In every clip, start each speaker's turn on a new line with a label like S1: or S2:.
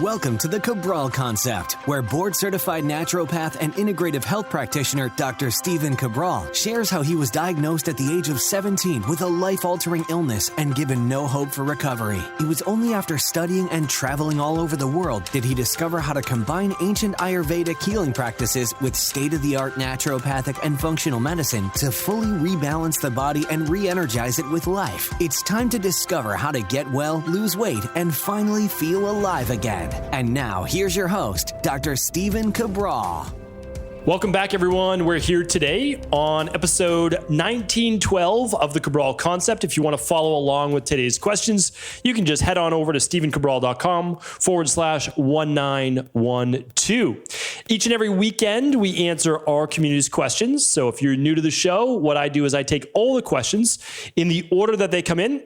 S1: Welcome to the Cabral Concept, where board-certified naturopath and integrative health practitioner Dr. Cabral shares how he was diagnosed at the age of 17 with a life-altering illness and given no hope for recovery. It was only after studying and traveling all over the world did he discover how to combine ancient Ayurvedic healing practices with state-of-the-art naturopathic and functional medicine to fully rebalance the body and re-energize it with life. It's time to discover how to get well, lose weight, and finally feel alive again. And now, here's your host, Dr. Cabral.
S2: Welcome back, everyone. We're here today on episode 1912 of the Cabral Concept. If you want to follow along with today's questions, you can just head on over to stephencabral.com/1912. Each and every weekend, we answer our community's questions. So if you're new to the show, what I do is I take all the questions in the order that they come in,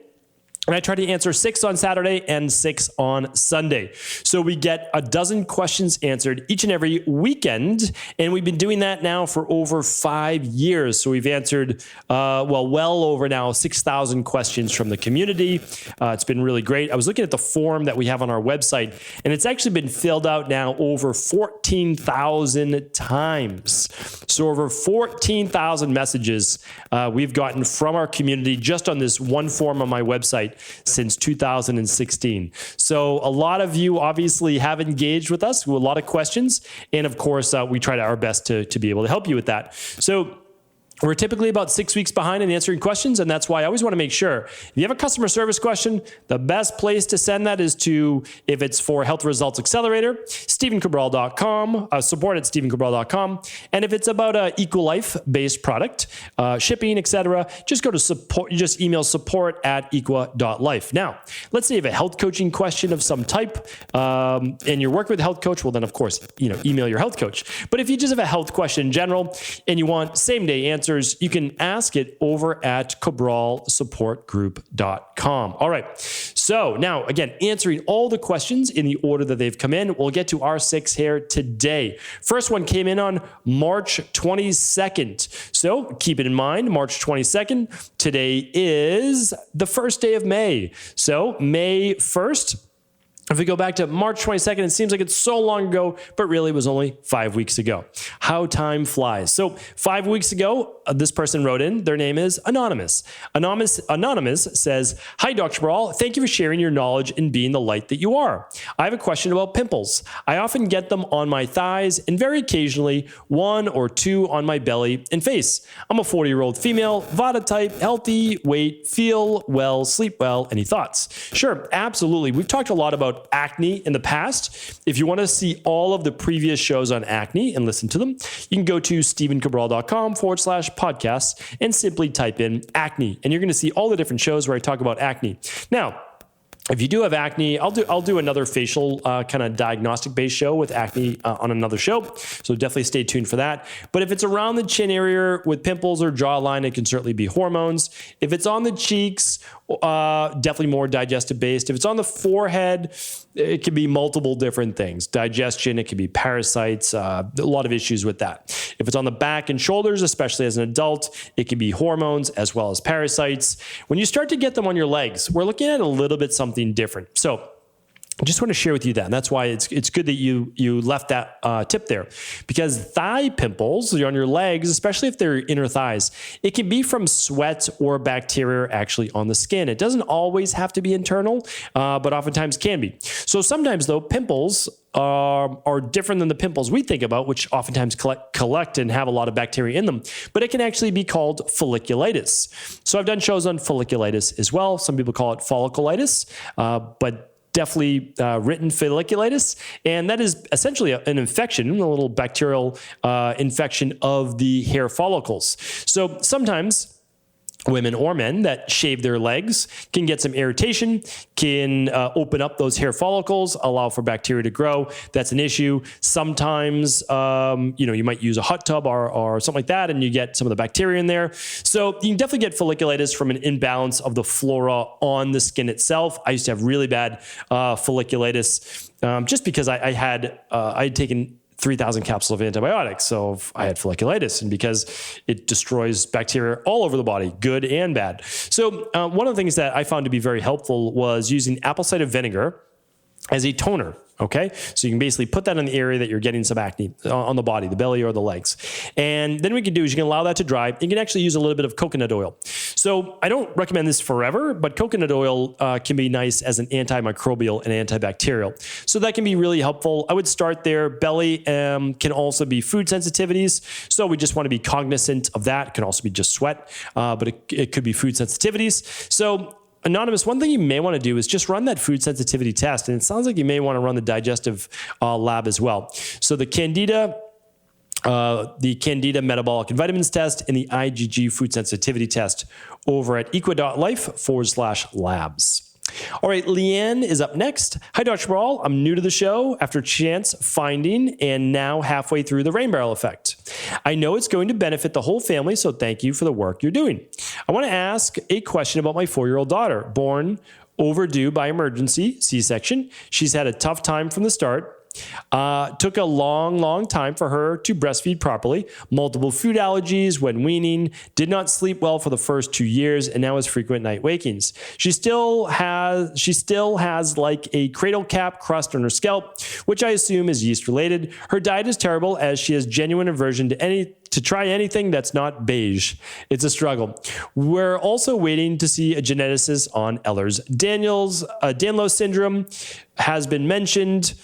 S2: and I try to answer 6 on Saturday and 6 on Sunday. So we get a dozen questions answered each and every weekend. And we've been doing that now for over 5 years. So we've answered, well over now 6,000 questions from the community. It's been really great. I was looking at the form that we have on our website, and it's actually been filled out now over 14,000 times. So over 14,000 messages we've gotten from our community just on this one form on my website since 2016. So a lot of you obviously have engaged with us with a lot of questions. And of course, we try our best to be able to help you with that. So we're typically about 6 weeks behind in answering questions, and that's why I always want to make sure if you have a customer service question, the best place to send that is to, if it's for Health Results Accelerator, stephencabral.com, support at stephencabral.com. And if it's about a Equalife-based product, shipping, etc., just go to support, you just email support@equa.life. Now, let's say you have a health coaching question of some type, and you're working with a health coach, well then of course, email your health coach. But if you just have a health question in general, and you want same-day answers, you can ask it over at cabralsupportgroup.com. All right. So now, again, answering all the questions in the order that they've come in. We'll get to our 6 here today. First one came in on March 22nd. So keep it in mind, March 22nd. Today is the first day of May. So May 1st. If we go back to March 22nd, it seems like it's so long ago, but really it was only 5 weeks ago. How time flies. So 5 weeks ago, this person wrote in, their name is Anonymous. Anonymous says, "Hi, Dr. Cabral. Thank you for sharing your knowledge and being the light that you are. I have a question about pimples. I often get them on my thighs and very occasionally 1 or 2 on my belly and face. I'm a 40-year-old female, vata type, healthy, weight, feel well, sleep well. Any thoughts?" Sure, absolutely. We've talked a lot about acne in the past. If you want to see all of the previous shows on acne and listen to them, you can go to stephencabral.com/podcasts and simply type in acne. And you're going to see all the different shows where I talk about acne. Now, if you do have acne, I'll do another facial kind of diagnostic-based show with acne on another show. So definitely stay tuned for that. But if it's around the chin area with pimples or jawline, it can certainly be hormones. If it's on the cheeks, definitely more digestive-based. If it's on the forehead, it can be multiple different things. Digestion, it can be parasites, a lot of issues with that. If it's on the back and shoulders, especially as an adult, it can be hormones as well as parasites. When you start to get them on your legs, we're looking at a little bit something different. So I just want to share with you that. And that's why it's good that you left that tip there, because thigh pimples on your legs, especially if they're inner thighs, it can be from sweat or bacteria actually on the skin. It doesn't always have to be internal, but oftentimes can be. So sometimes though, pimples are different than the pimples we think about, which oftentimes collect and have a lot of bacteria in them, but it can actually be called folliculitis. So I've done shows on folliculitis as well. Some people call it folliculitis, but definitely written folliculitis, and that is essentially an infection, a little bacterial infection of the hair follicles. So sometimes women or men that shave their legs can get some irritation, can open up those hair follicles, allow for bacteria to grow. That's an issue. Sometimes, you might use a hot tub or something like that, and you get some of the bacteria in there. So you can definitely get folliculitis from an imbalance of the flora on the skin itself. I used to have really bad folliculitis just because I had taken 3,000 capsules of antibiotics. So I had folliculitis, and because it destroys bacteria all over the body, good and bad. So one of the things that I found to be very helpful was using apple cider vinegar as a toner. Okay. So you can basically put that in the area that you're getting some acne on the body, the belly or the legs. And then what you can do is you can allow that to dry. You can actually use a little bit of coconut oil. So I don't recommend this forever, but coconut oil can be nice as an antimicrobial and antibacterial. So that can be really helpful. I would start there. Belly can also be food sensitivities. So we just want to be cognizant of that. It can also be just sweat, but it could be food sensitivities. So Anonymous, one thing you may want to do is just run that food sensitivity test. And it sounds like you may want to run the digestive lab as well. So the Candida metabolic and vitamins test and the IgG food sensitivity test over at equa.life/labs. All right, Leanne is up next. Hi, Dr. Cabral. I'm new to the show after chance finding and now halfway through the rain barrel effect. I know it's going to benefit the whole family, so thank you for the work you're doing. I want to ask a question about my 4-year-old daughter, born overdue by emergency, C-section. She's had a tough time from the start. Took a long time for her to breastfeed properly. Multiple food allergies when weaning. Did not sleep well for the first 2 years and now has frequent night wakings. She still has like a cradle cap crust on her scalp, which I assume is yeast related. Her diet is terrible as she has genuine aversion to try anything that's not beige. It's a struggle. We're also waiting to see a geneticist on Ehlers Danlos Syndrome has been mentioned.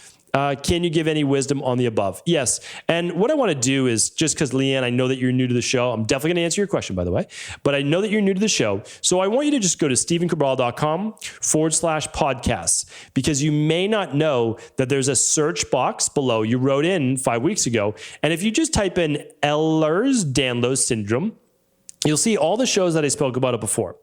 S2: Can you give any wisdom on the above? Yes. And what I want to do is, just because Leanne, I know that you're new to the show. I'm definitely going to answer your question, by the way, but I know that you're new to the show. So I want you to just go to stevencabral.com/podcasts, because you may not know that there's a search box below. You wrote in 5 weeks ago. And if you just type in Ehlers Danlos Syndrome, you'll see all the shows that I spoke about it before.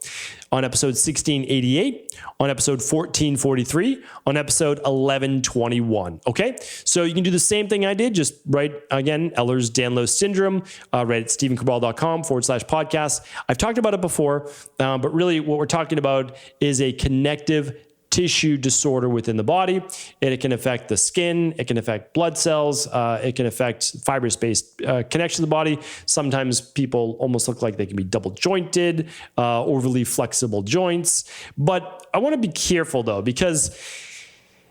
S2: On episode 1688, on episode 1443, on episode 1121. Okay? So you can do the same thing I did. Just write, again, Ehlers Danlos Syndrome, right at stevencabral.com/podcast. I've talked about it before, but really what we're talking about is a connective tissue disorder within the body. And it can affect the skin. It can affect blood cells. It can affect fibrous-based connections of the body. Sometimes people almost look like they can be double jointed, overly flexible joints. But I want to be careful though, because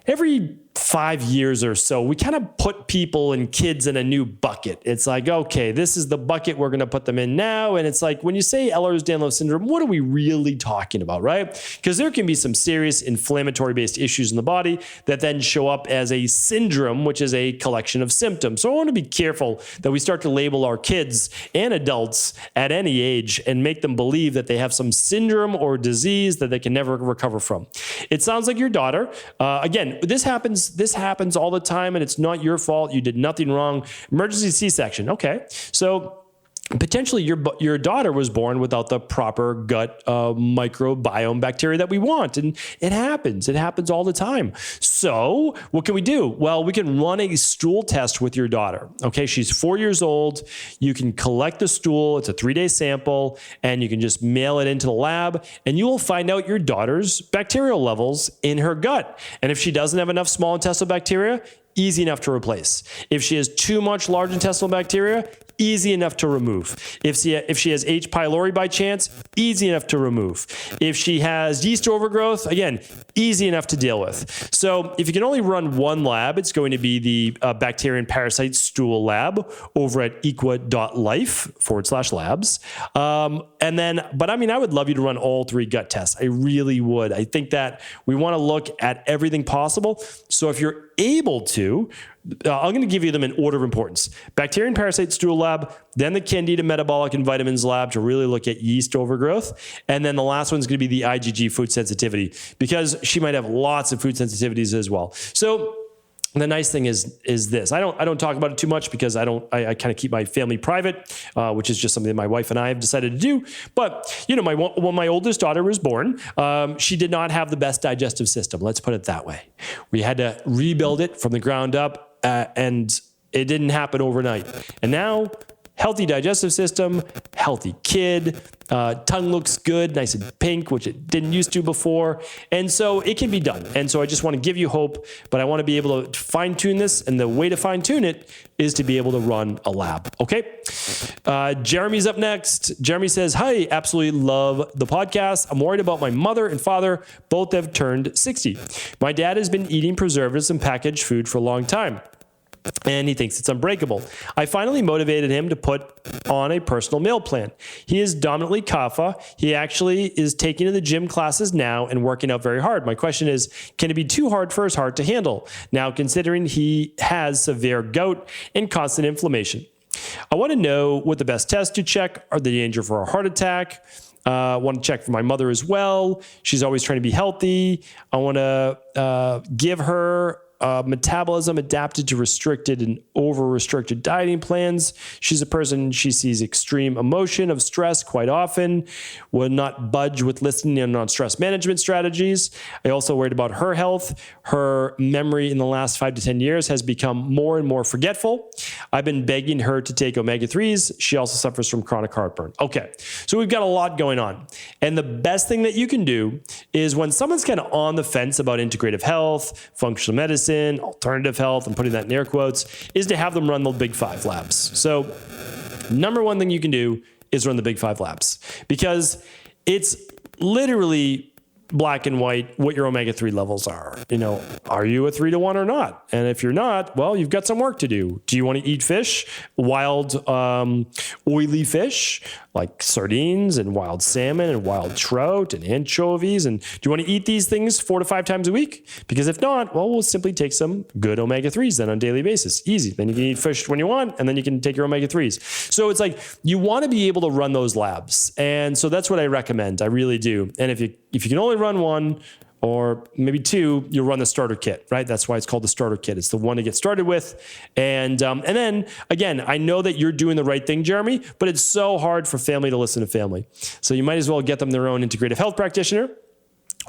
S2: every 5 years or so, we kind of put people and kids in a new bucket. It's like, okay, this is the bucket we're going to put them in now. And it's like, when you say Ehlers Danlos Syndrome, what are we really talking about, right? Because there can be some serious inflammatory-based issues in the body that then show up as a syndrome, which is a collection of symptoms. So I want to be careful that we start to label our kids and adults at any age and make them believe that they have some syndrome or disease that they can never recover from. It sounds like your daughter, again, this happens all the time, and it's not your fault. You did nothing wrong. Emergency C-section. Okay. So potentially your daughter was born without the proper gut microbiome bacteria that we want. And it happens. It happens all the time. So what can we do? Well, we can run a stool test with your daughter. Okay. She's 4 years old. You can collect the stool. It's a 3-day sample, and you can just mail it into the lab, and you will find out your daughter's bacterial levels in her gut. And if she doesn't have enough small intestinal bacteria, easy enough to replace. If she has too much large intestinal bacteria, easy enough to remove. If she has H. pylori by chance, easy enough to remove. If she has yeast overgrowth, again, easy enough to deal with. So if you can only run one lab, it's going to be the bacteria and parasite stool lab over at equa.life/labs. But I mean, I would love you to run all 3 gut tests. I really would. I think that we want to look at everything possible. So if you're able to, I'm going to give you them in order of importance. Bacteria and parasite stool lab, then the Candida metabolic and vitamins lab to really look at yeast overgrowth. And then the last one's going to be the IgG food sensitivity, because she might have lots of food sensitivities as well. So the nice thing is this. I don't talk about it too much because I kind of keep my family private, which is just something that my wife and I have decided to do. But when my oldest daughter was born, she did not have the best digestive system. Let's put it that way. We had to rebuild it from the ground up, and it didn't happen overnight. And now, healthy digestive system, healthy kid, tongue looks good, nice and pink, which it didn't used to before. And so it can be done. And so I just want to give you hope, but I want to be able to fine tune this. And the way to fine tune it is to be able to run a lab. Okay. Jeremy's up next. Jeremy says, hi, absolutely love the podcast. I'm worried about my mother and father. Both have turned 60. My dad has been eating preservatives and packaged food for a long time, and he thinks it's unbreakable. I finally motivated him to put on a personal meal plan. He is dominantly kapha. He actually is taking to the gym classes now and working out very hard. My question is, can it be too hard for his heart to handle? Now, considering he has severe gout and constant inflammation. I want to know what the best tests to check are, the danger for a heart attack. I want to check for my mother as well. She's always trying to be healthy. I want to give her metabolism adapted to restricted and over-restricted dieting plans. She's a person, she sees extreme emotion of stress quite often, will not budge with listening on stress management strategies. I also worried about her health. Her memory in the last 5 to 10 years has become more and more forgetful. I've been begging her to take omega-3s. She also suffers from chronic heartburn. Okay, so we've got a lot going on. And the best thing that you can do is when someone's kind of on the fence about integrative health, functional medicine, alternative health, I'm putting that in air quotes, is to have them run the Big 5 labs. So number one thing you can do is run the Big 5 labs, because it's literally black and white what your omega-3 levels are. You know, are you a 3-to-1 or not? And if you're not, well, you've got some work to do. Do you want to eat fish, wild, oily fish like sardines and wild salmon and wild trout and anchovies? And do you want to eat these things 4 to 5 times a week? Because if not, well, we'll simply take some good omega-3s then on a daily basis. Easy. Then you can eat fish when you want, and then you can take your omega-3s. So it's like, you want to be able to run those labs. And so that's what I recommend. I really do. And if you can only run one or maybe two, you'll run the starter kit, right? That's why it's called the starter kit. It's the one to get started with. And then again, I know that you're doing the right thing, Jeremy, but it's so hard for family to listen to family. So you might as well get them their own integrative health practitioner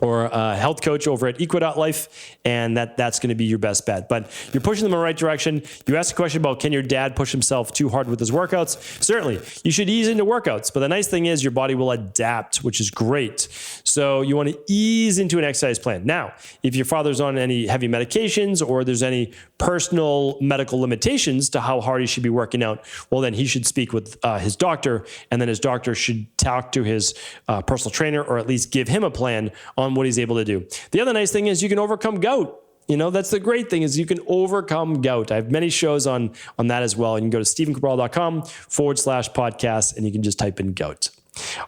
S2: or a health coach over at Equa.life, and that's going to be your best bet. But you're pushing them in the right direction. You asked a question about, can your dad push himself too hard with his workouts? Certainly. You should ease into workouts, but the nice thing is your body will adapt, which is great. So you want to ease into an exercise plan. Now, if your father's on any heavy medications or there's any personal medical limitations to how hard he should be working out, well, then he should speak with his doctor, and then his doctor should talk to his personal trainer, or at least give him a plan on what he's able to do. The other nice thing is you can overcome gout. You know, that's the great thing, is you can overcome gout. I have many shows on that as well. You can go to stevencabral.com/podcast, and you can just type in gout.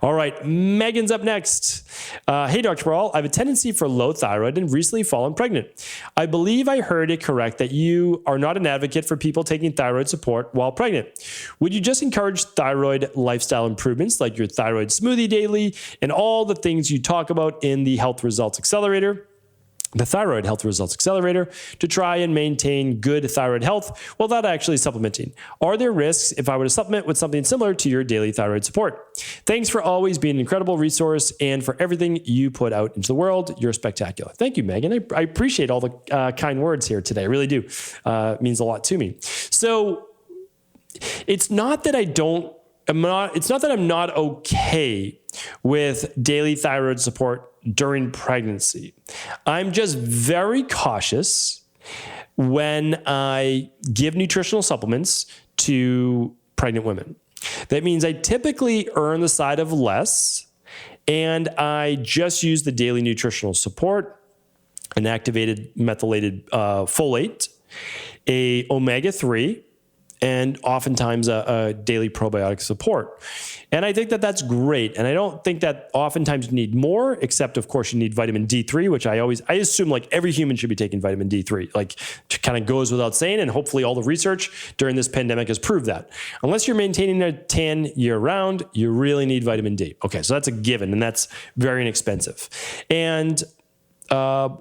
S2: All right, Megan's up next. Hey, Dr. Cabral, I have a tendency for low thyroid and recently fallen pregnant. I believe I heard it correct that you are not an advocate for people taking thyroid support while pregnant. Would you just encourage thyroid lifestyle improvements like your thyroid smoothie daily and all the things you talk about in the Health Results Accelerator? The Thyroid Health Results Accelerator, to try and maintain good thyroid health without actually supplementing? Are there risks if I were to supplement with something similar to your daily thyroid support? Thanks for always being an incredible resource and for everything you put out into the world. You're spectacular. Thank you, Megan. I appreciate all the kind words here today. I really do. It means a lot to me. So it's not that I'm not okay with daily thyroid support during pregnancy. I'm just very cautious when I give nutritional supplements to pregnant women. That means I typically err on the side of less, and I just use the daily nutritional support, an activated methylated folate, a omega-3, and oftentimes a daily probiotic support. And I think that that's great. And I don't think that oftentimes you need more, except of course you need vitamin D3, which I assume like every human should be taking vitamin D3, like it kind of goes without saying. And hopefully all the research during this pandemic has proved that. Unless you're maintaining a tan year round, you really need vitamin D. Okay, so that's a given, and that's very inexpensive. And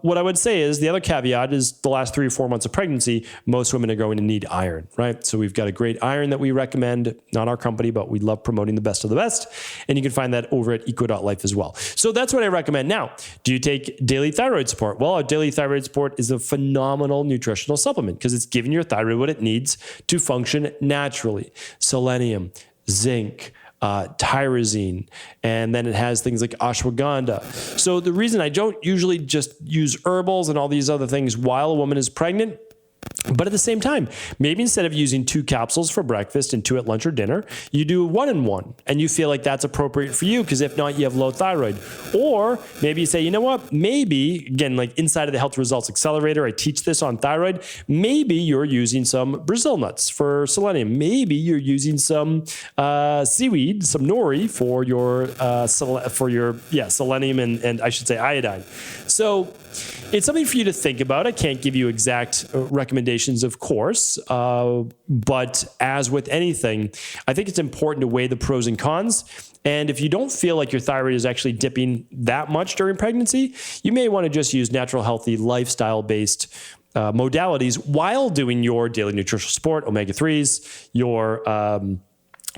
S2: what I would say is the other caveat is the last 3 or 4 months of pregnancy, most women are going to need iron, right? So we've got a great iron that we recommend, not our company, but we love promoting the best of the best. And you can find that over at eco.life as well. So that's what I recommend. Now, do you take daily thyroid support? Well, our daily thyroid support is a phenomenal nutritional supplement because it's giving your thyroid what it needs to function naturally. Selenium, zinc, tyrosine, and then it has things like ashwagandha. So the reason I don't usually just use herbals and all these other things while a woman is pregnant, but at the same time, maybe instead of using 2 capsules for breakfast and 2 at lunch or dinner, you do 1 and 1, and you feel like that's appropriate for you because if not, you have low thyroid. Or maybe you say, you know what, maybe, again, like inside of the Health Results Accelerator, I teach this on thyroid, maybe you're using some Brazil nuts for selenium. Maybe you're using some seaweed, some nori for your selenium and I should say iodine. So it's something for you to think about. I can't give you exact recommendations, of course, but as with anything, I think it's important to weigh the pros and cons. And if you don't feel like your thyroid is actually dipping that much during pregnancy, you may want to just use natural, healthy, lifestyle-based modalities while doing your daily nutritional support, omega-3s, your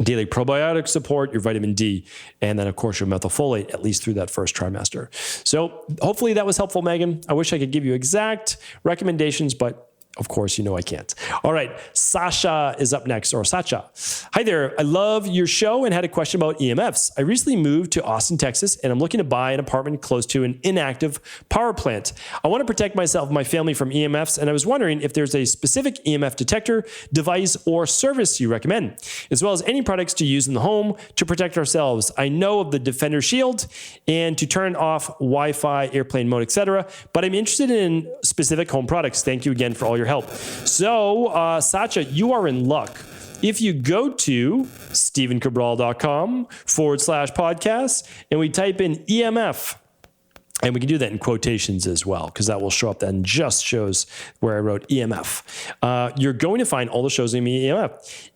S2: daily probiotic support, your vitamin D, and then, of course, your methylfolate, at least through that first trimester. So hopefully that was helpful, Megan. I wish I could give you exact recommendations, but of course, you know I can't. All right, Sasha is up next, or Sacha. Hi there. I love your show and had a question about EMFs. I recently moved to Austin, Texas, and I'm looking to buy an apartment close to an inactive power plant. I want to protect myself and my family from EMFs, and I was wondering if there's a specific EMF detector, device, or service you recommend, as well as any products to use in the home to protect ourselves. I know of the Defender Shield and to turn off Wi-Fi, airplane mode, etc., but I'm interested in specific home products. Thank you again for all your help. So, Sacha, you are in luck. If you go to stevencabral.com/podcast and we type in EMF, and we can do that in quotations as well, because that will show up then just shows where I wrote EMF. You're going to find all the shows in EMF.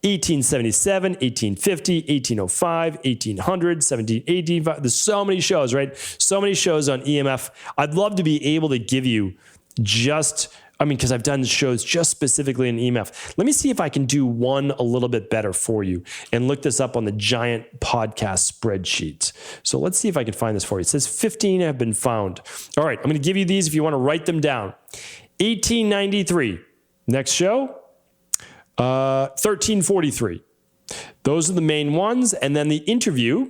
S2: 1877, 1850, 1805, 1800, 1718. There's so many shows, right? So many shows on EMF. I'd love to be able to give you because I've done shows just specifically in EMF. Let me see if I can do one a little bit better for you and look this up on the giant podcast spreadsheet. So let's see if I can find this for you. It says 15 have been found. All right, I'm going to give you these if you want to write them down. 1893. Next show, 1343. Those are the main ones. And then the interview,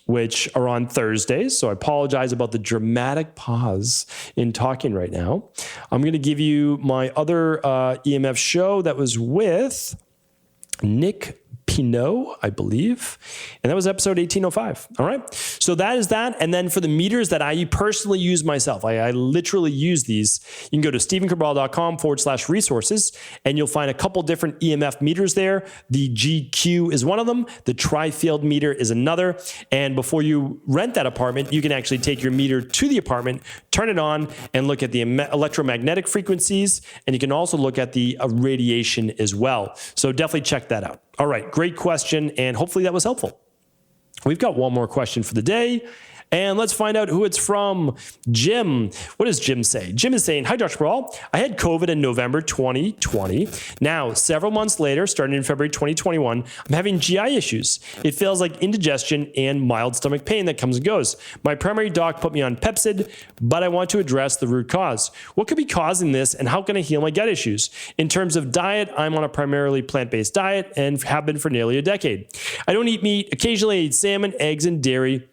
S2: which are on Thursdays. So I apologize about the dramatic pause in talking right now. I'm going to give you my other EMF show that was with Nick Pinot, I believe. And that was episode 1805. All right. So that is that. And then for the meters that I personally use myself, I literally use these. You can go to stevencabral.com/resources and you'll find a couple different EMF meters there. The GQ is one of them. The tri-field meter is another. And before you rent that apartment, you can actually take your meter to the apartment, turn it on, and look at the electromagnetic frequencies. And you can also look at the radiation as well. So definitely check that out. All right, great question, and hopefully that was helpful. We've got one more question for the day, and let's find out who it's from. Jim. What does Jim say? Jim is saying, hi, Dr. Cabral. I had COVID in November 2020. Now, several months later, starting in February 2021, I'm having GI issues. It feels like indigestion and mild stomach pain that comes and goes. My primary doc put me on Pepcid, but I want to address the root cause. What could be causing this, and how can I heal my gut issues? In terms of diet, I'm on a primarily plant-based diet and have been for nearly a decade. I don't eat meat. Occasionally I eat salmon, eggs, and dairy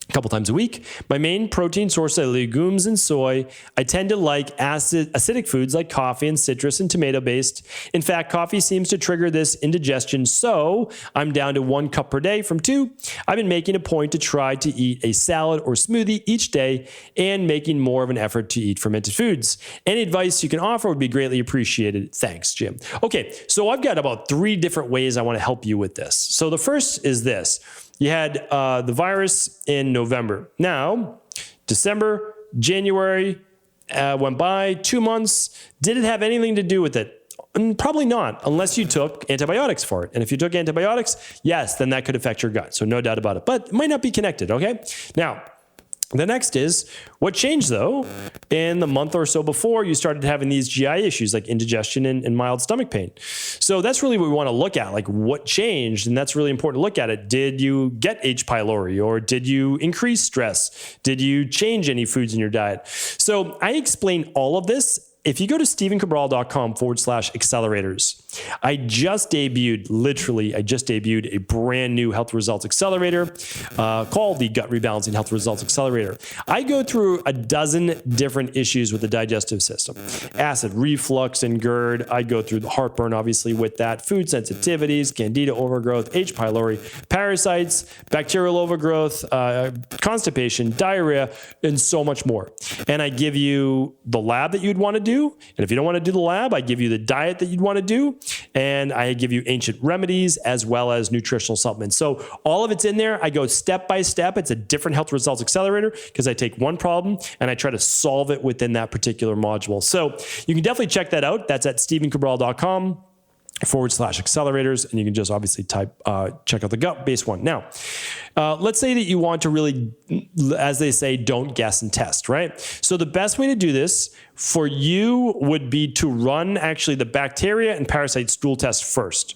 S2: a couple times a week. My main protein source are legumes and soy. I tend to like acidic foods like coffee and citrus and tomato-based. In fact, coffee seems to trigger this indigestion, so I'm down to 1 cup per day from 2. I've been making a point to try to eat a salad or smoothie each day and making more of an effort to eat fermented foods. Any advice you can offer would be greatly appreciated. Thanks, Jim. Okay, so I've got about 3 different ways I want to help you with this. So the first is this. You had the virus in November. Now, December, January went by, 2 months. Did it have anything to do with it? Probably not, unless you took antibiotics for it. And if you took antibiotics, yes, then that could affect your gut. So no doubt about it. But it might not be connected, okay? Now, The next is, what changed though in the month or so before you started having these GI issues like indigestion and mild stomach pain? So that's really what we want to look at, like what changed. And that's really important to look at it. Did you get H. pylori, or did you increase stress? Did you change any foods in your diet? So I explain all of this. If you go to stevencabral.com/accelerators, I just debuted a brand new health results accelerator called the Gut Rebalancing Health Results Accelerator. I go through a dozen different issues with the digestive system: acid reflux and GERD. I go through the heartburn, obviously, with that, food sensitivities, candida overgrowth, H. pylori, parasites, bacterial overgrowth, constipation, diarrhea, and so much more. And I give you the lab that you'd want to do. And if you don't want to do the lab, I give you the diet that you'd want to do. And I give you ancient remedies as well as nutritional supplements. So all of it's in there. I go step by step. It's a different health results accelerator because I take one problem and I try to solve it within that particular module. So you can definitely check that out. That's at stevencabral.com/accelerators. And you can just obviously check out the gut-based one. Now, let's say that you want to really, as they say, don't guess and test, right? So the best way to do this for you would be to run actually the bacteria and parasite stool test first.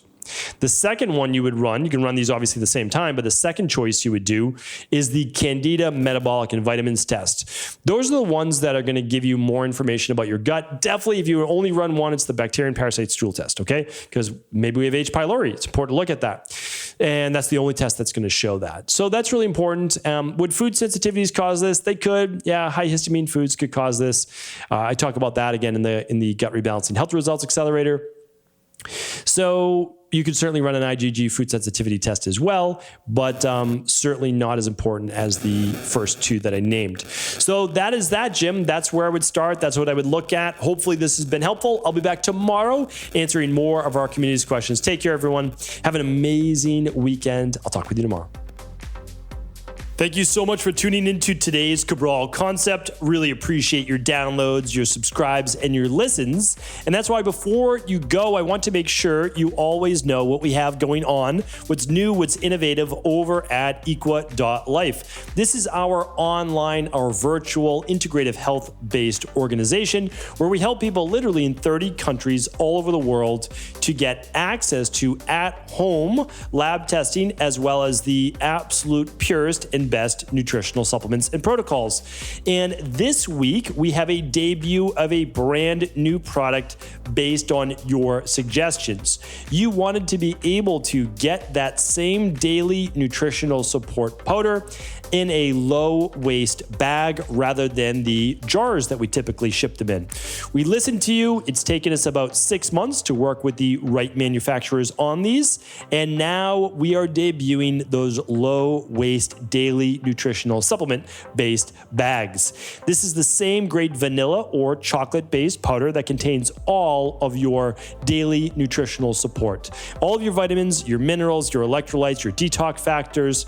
S2: The second one you would run, you can run these obviously at the same time, but the second choice you would do is the Candida metabolic and vitamins test. Those are the ones that are going to give you more information about your gut. Definitely, if you only run one, it's the bacteria and parasite stool test, okay? Because maybe we have H. pylori. It's important to look at that. And that's the only test that's going to show that. So that's really important. Would food sensitivities cause this? They could. Yeah, high histamine foods could cause this. I talk about that again in the Gut Rebalancing Health Results Accelerator. So you could certainly run an IgG food sensitivity test as well, but certainly not as important as the first two that I named. So that is that, Jim. That's where I would start. That's what I would look at. Hopefully this has been helpful. I'll be back tomorrow answering more of our community's questions. Take care, everyone. Have an amazing weekend. I'll talk with you tomorrow. Thank you so much for tuning into today's Cabral Concept. Really appreciate your downloads, your subscribes, and your listens. And that's why before you go, I want to make sure you always know what we have going on, what's new, what's innovative over at equa.life. This is our online, our virtual, integrative health-based organization where we help people literally in 30 countries all over the world to get access to at-home lab testing as well as the absolute purest and best nutritional supplements and protocols. And this week, we have a debut of a brand new product based on your suggestions. You wanted to be able to get that same daily nutritional support powder in a low waste bag rather than the jars that we typically ship them in. We listened to you. It's taken us about 6 months to work with the right manufacturers on these. And now we are debuting those low waste daily nutritional supplement based bags. This is the same grade vanilla or chocolate based powder that contains all of your daily nutritional support. All of your vitamins, your minerals, your electrolytes, your detox factors,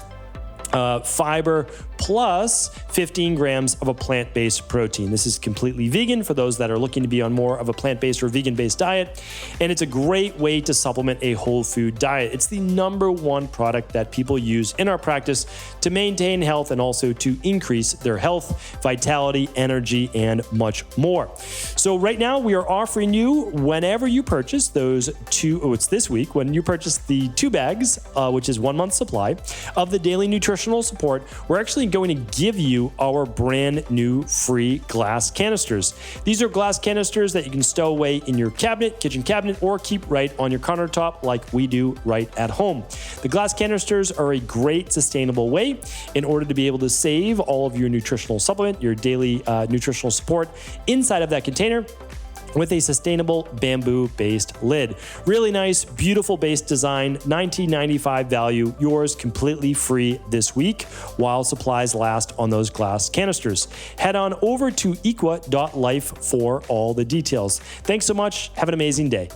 S2: fiber, plus 15 grams of a plant-based protein. This is completely vegan for those that are looking to be on more of a plant-based or vegan-based diet. And it's a great way to supplement a whole food diet. It's the number one product that people use in our practice to maintain health and also to increase their health, vitality, energy, and much more. So right now we are offering you, whenever you purchase those it's this week, when you purchase the 2 bags, which is 1 month supply of the daily nutritional support, we're actually going to give you our brand new free glass canisters. These are glass canisters that you can stow away in your cabinet, kitchen cabinet, or keep right on your countertop like we do right at home. The glass canisters are a great sustainable way in order to be able to save all of your nutritional supplement, your daily nutritional support inside of that container with a sustainable bamboo-based lid. Really nice, beautiful base design, $19.95 value, yours completely free this week while supplies last on those glass canisters. Head on over to equa.life for all the details. Thanks so much. Have an amazing day.